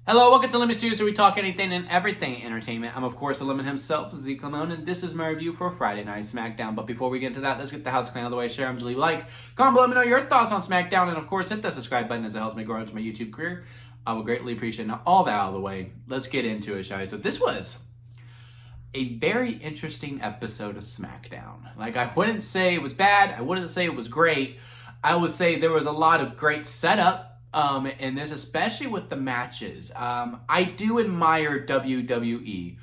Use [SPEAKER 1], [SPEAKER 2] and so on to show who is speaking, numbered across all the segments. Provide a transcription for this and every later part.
[SPEAKER 1] Hello, welcome to Lemon Studios, where we talk anything and everything entertainment. I'm, of course, the Lemon himself, Zeke Lemon, and this is my review for Friday Night SmackDown. But before we get into that, let's get the house clean out of the way. Share, leave a like, comment below, let me know your thoughts on SmackDown, and of course, hit that subscribe button as it helps me grow into my YouTube career. I will greatly appreciate it. Now, all that out of the way, let's get into it, shall we? So this was a very interesting episode of SmackDown. Like, I wouldn't say it was bad, I wouldn't say it was great. I would say there was a lot of great setup. And this, especially with the matches. I do admire WWE,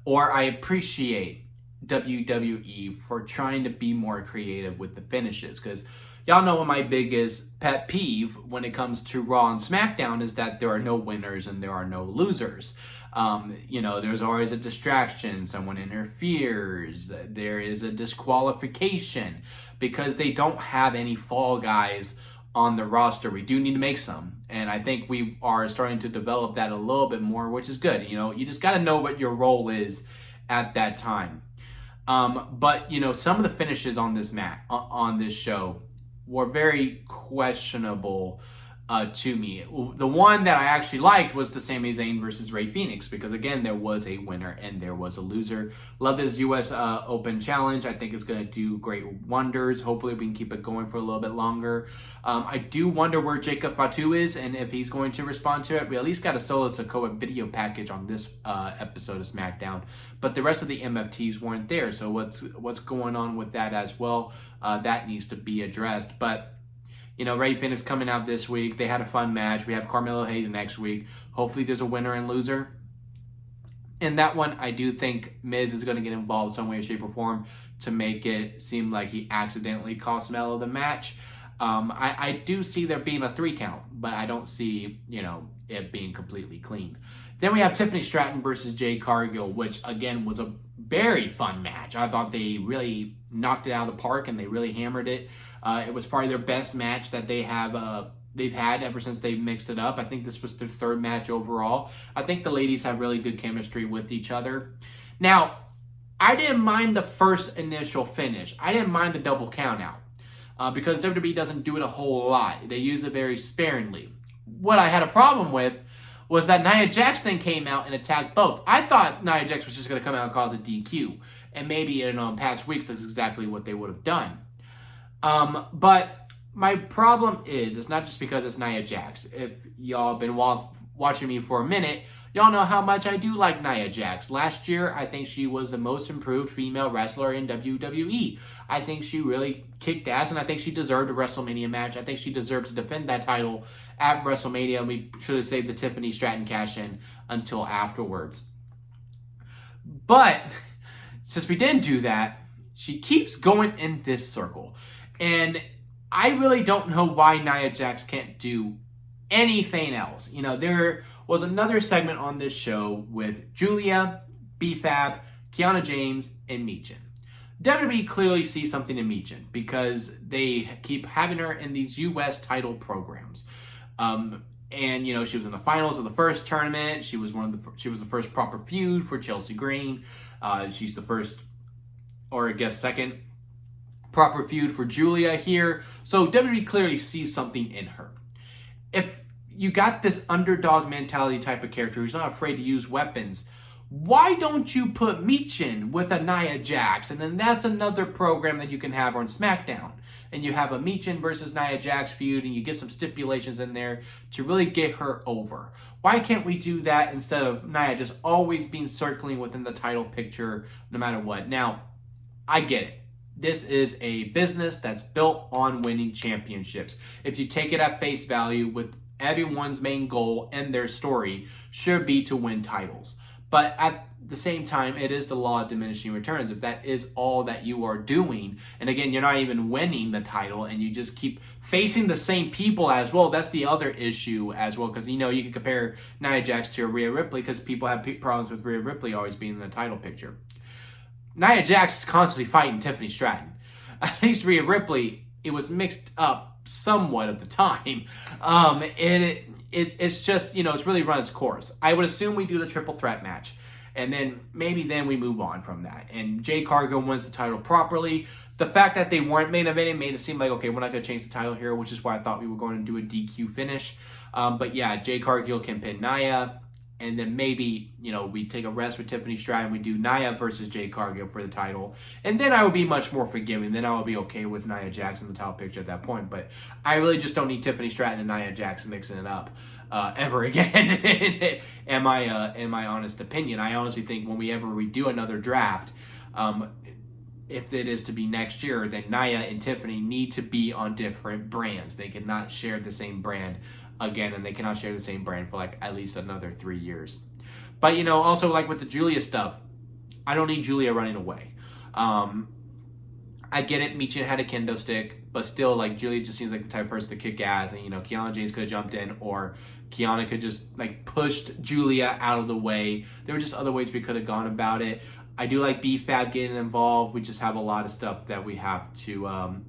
[SPEAKER 1] or I appreciate WWE for trying to be more creative with the finishes. Because y'all know what my biggest pet peeve when it comes to Raw and SmackDown is that there are no winners and there are no losers. There's always a distraction, someone interferes, there is a disqualification because they don't have any fall guys on the roster. We do need to make some, and I think we are starting to develop that a little bit more, which is good. You just got to know what your role is at that time. But some of the finishes on this on this show were very questionable to me. The one that I actually liked was the Sami Zayn versus Rey Fenix, because again, there was a winner and there was a loser. Love this US Open Challenge. I think it's going to do great wonders. Hopefully we can keep it going for a little bit longer. I do wonder where Jacob Fatu is and if he's going to respond to it. We at least got a Solo Sikoa video package on this episode of SmackDown, but the rest of the MFTs weren't there. So what's going on with that as well? That needs to be addressed. But Rey Fenix coming out this week. They had a fun match. We have Carmelo Hayes next week. Hopefully there's a winner and loser. In that one, I do think Miz is going to get involved some way, shape, or form to make it seem like he accidentally cost Melo the match. I do see there being a 3 count, but I don't see, it being completely clean. Then we have Tiffany Stratton versus Jade Cargill, which, again, was a very fun match. I thought they really knocked it out of the park and they really hammered it. It was probably their best match that they've had ever since they mixed it up. I think this was their 3rd match overall. I think the ladies have really good chemistry with each other. Now, I didn't mind the first initial finish. I didn't mind the double count out because WWE doesn't do it a whole lot. They use it very sparingly. What I had a problem with was that Nia Jax then came out and attacked both. I thought Nia Jax was just going to come out and cause a DQ. And maybe in past weeks, that's exactly what they would have done. But my problem is, it's not just because it's Nia Jax. If y'all have been watching me for a minute, y'all know how much I do like Nia Jax. Last year, I think she was the most improved female wrestler in WWE. I think she really kicked ass, and I think she deserved a WrestleMania match. I think she deserved to defend that title at WrestleMania, and we should have saved the Tiffany Stratton cash-in until afterwards. But since we didn't do that, she keeps going in this circle. And I really don't know why Nia Jax can't do anything else. There was another segment on this show with Julia, B-Fab, Kiana James, and Michin. WWE clearly sees something in Michin because they keep having her in these U.S. title programs. And she was in the finals of the first tournament. She was the first proper feud for Chelsea Green. She's the first, or I guess second, proper feud for Julia here. So WWE clearly sees something in her. If you got this underdog mentality type of character who's not afraid to use weapons, why don't you put Michin with a Nia Jax? And then that's another program that you can have on SmackDown. And you have a Michin versus Nia Jax feud, and you get some stipulations in there to really get her over. Why can't we do that instead of Nia just always being circling within the title picture no matter what? Now, I get it. This is a business that's built on winning championships. If you take it at face value, with everyone's main goal and their story should be to win titles. But at the same time, it is the law of diminishing returns. If that is all that you are doing, and again, you're not even winning the title and you just keep facing the same people as well, that's the other issue as well. Because, you can compare Nia Jax to Rhea Ripley because people have problems with Rhea Ripley always being in the title picture. Nia Jax is constantly fighting Tiffany Stratton. At least Rhea Ripley, it was mixed up somewhat at the time. It's just, it's really run its course. I would assume we do the triple threat match. And then maybe we move on from that. And Jade Cargill wins the title properly. The fact that they weren't main eventing made it seem like, okay, we're not going to change the title here, which is why I thought we were going to do a DQ finish. But yeah, Jade Cargill can pin Nia. and then maybe, we take a rest with Tiffany Stratton. We do Nia versus Jade Cargill for the title. And then I would be much more forgiving. Then I would be okay with Nia Jax in the title picture at that point. But I really just don't need Tiffany Stratton and Nia Jax mixing it up ever again. in my honest opinion. I honestly think when we ever redo another draft, if it is to be next year, then Nia and Tiffany need to be on different brands. They cannot share the same brand again, and they cannot share the same brand for like at least another 3 years. But also like with the Julia stuff, I don't need Julia running away. I get it, Michin had a kendo stick, but still, like, Julia just seems like the type of person to kick ass, and Kiana James could have jumped in, or Kiana could just like pushed Julia out of the way. There were just other ways we could have gone about it. I do like BFAB getting involved. We just have a lot of stuff that we have to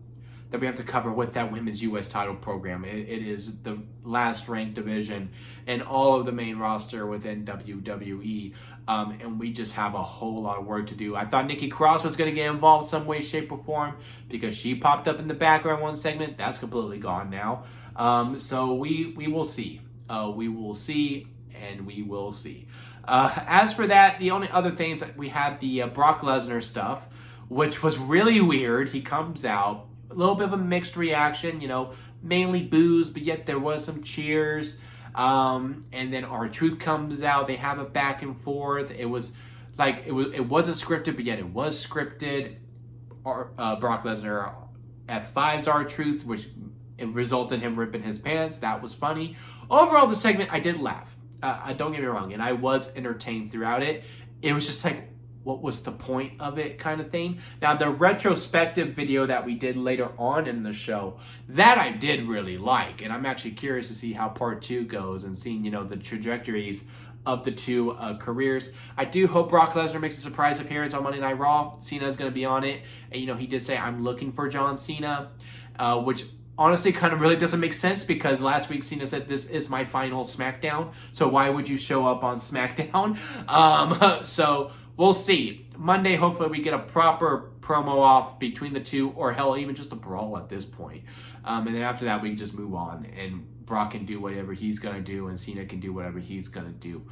[SPEAKER 1] cover with that women's U.S. title program. It is the last ranked division in all of the main roster within WWE, and we just have a whole lot of work to do. I thought Nikki Cross was going to get involved some way, shape, or form because she popped up in the background one segment. That's completely gone now. So we will see. We will see, and we will see. As for that, the only other things, we had the Brock Lesnar stuff, which was really weird. He comes out, a little bit of a mixed reaction, mainly boos, but yet there was some cheers. And then R-Truth comes out. They have a back and forth. It was like, it wasn't scripted, but yet it was scripted. Brock Lesnar F5's R-Truth, which it resulted in him ripping his pants. That was funny. Overall, the segment, I did laugh. Don't get me wrong, and I was entertained throughout it. It was just like, what was the point of it kind of thing. Now, the retrospective video that we did later on in the show, that I did really like, and I'm actually curious to see how part 2 goes and seeing, the trajectories of the two careers. I do hope Brock Lesnar makes a surprise appearance on Monday Night Raw. Cena's going to be on it, and, he did say, I'm looking for John Cena, which honestly kind of really doesn't make sense because last week Cena said this is my final SmackDown, so why would you show up on SmackDown? So we'll see. Monday, hopefully we get a proper promo off between the two, or hell, even just a brawl at this point. And then after that, we can just move on, and Brock can do whatever he's going to do, and Cena can do whatever he's going to do.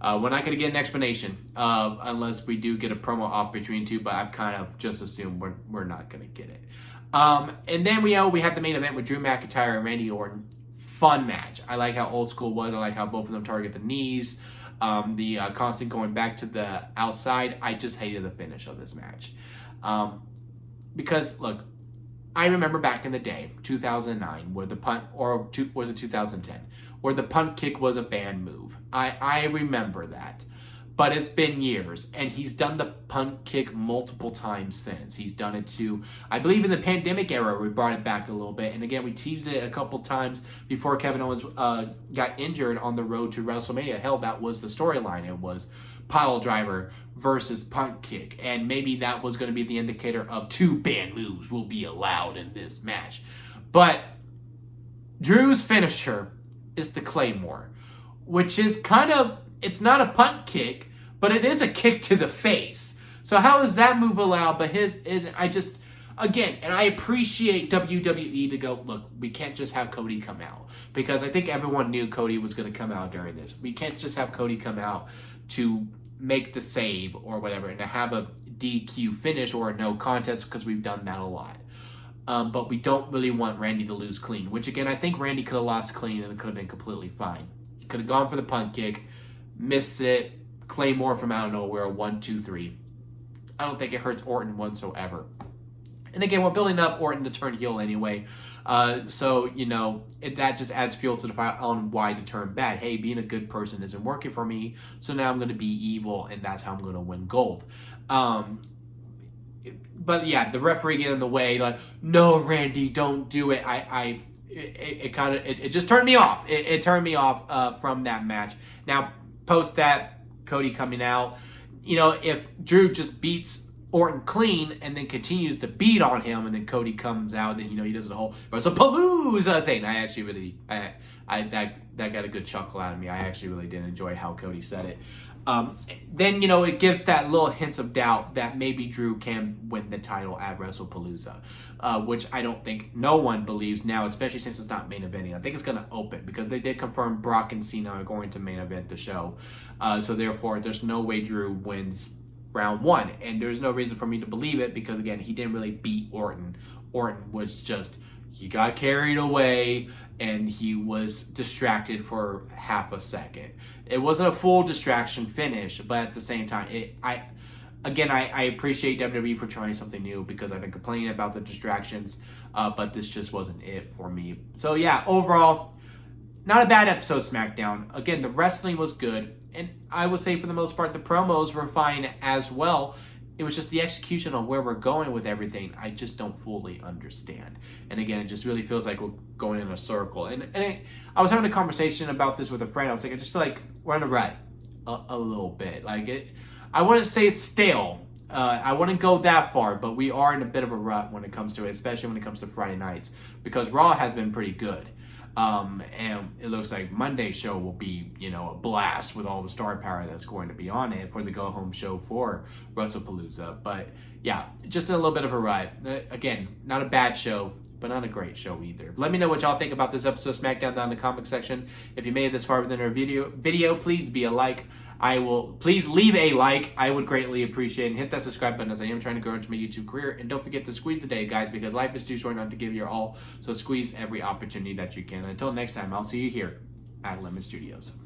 [SPEAKER 1] We're not going to get an explanation unless we do get a promo off between two, but I've kind of just assumed we're not going to get it. And then we had the main event with Drew McIntyre and Randy Orton. Fun match. I like how old school was. I like how both of them target the knees. The constant going back to the outside. I just hated the finish of this match. Because, look, I remember back in the day, 2009, where the punt, or was it 2010, where the punt kick was a banned move. I remember that. But it's been years, and he's done the punt kick multiple times since. He's done it to, I believe in the pandemic era, we brought it back a little bit. And again, we teased it a couple times before Kevin Owens got injured on the road to WrestleMania. Hell, that was the storyline. It was pile driver versus punt kick. And maybe that was going to be the indicator of 2 banned moves will be allowed in this match. But Drew's finisher is the Claymore, which is kind of, it's not a punt kick, but it is a kick to the face. So how is that move allowed, but his isn't? Again, and I appreciate WWE to go, look, we can't just have Cody come out. Because I think everyone knew Cody was going to come out during this. We can't just have Cody come out to make the save or whatever, and to have a DQ finish or a no contest, because we've done that a lot. But we don't really want Randy to lose clean, which again, I think Randy could have lost clean and it could have been completely fine. He could have gone for the punt kick, missed it, Claymore from out of nowhere, 1, 2, 3. I don't think it hurts Orton whatsoever. And again, we're building up Orton to turn heel anyway. So, that just adds fuel to the fire on why to turn bad. Hey, being a good person isn't working for me, so now I'm going to be evil, and that's how I'm going to win gold. But yeah, the referee getting in the way, like, no, Randy, don't do it. It just turned me off. It turned me off from that match. Now, post that, Cody coming out, if Drew just beats Orton clean and then continues to beat on him, and then Cody comes out and he does the whole WrestlePalooza thing. I actually really that got a good chuckle out of me. I actually really did enjoy how Cody said it. Then it gives that little hints of doubt that maybe Drew can win the title at WrestlePalooza, which I don't think no one believes now, especially since it's not main eventing. I think it's going to open because they did confirm Brock and Cena are going to main event the show, so therefore there's no way Drew wins round one, and there's no reason for me to believe it because again he didn't really beat Orton. Orton was just, he got carried away and he was distracted for half a second. It wasn't a full distraction finish, but at the same time, I appreciate WWE for trying something new because I've been complaining about the distractions, but this just wasn't it for me. So yeah, overall, not a bad episode of SmackDown. Again, the wrestling was good, and I would say for the most part the promos were fine as well. It was just the execution on where we're going with everything I just don't fully understand. And again, it just really feels like we're going in a circle. And I was having a conversation about this with a friend. I was like, I just feel like we're in a rut a little bit. I wouldn't say it's stale. I wouldn't go that far, but we are in a bit of a rut when it comes to it, especially when it comes to Friday nights, because Raw has been pretty good. And it looks like Monday's show will be, a blast with all the star power that's going to be on it for the go-home show for WrestlePalooza. But yeah, just in a little bit of a rut. Again, not a bad show, but not a great show either. Let me know what y'all think about this episode of SmackDown down in the comment section. If you made it this far within our video, please be a like. Please leave a like. I would greatly appreciate it. And hit that subscribe button as I am trying to grow into my YouTube career. And don't forget to squeeze the day, guys, because life is too short not to give your all. So squeeze every opportunity that you can. Until next time, I'll see you here at Lemon Studios.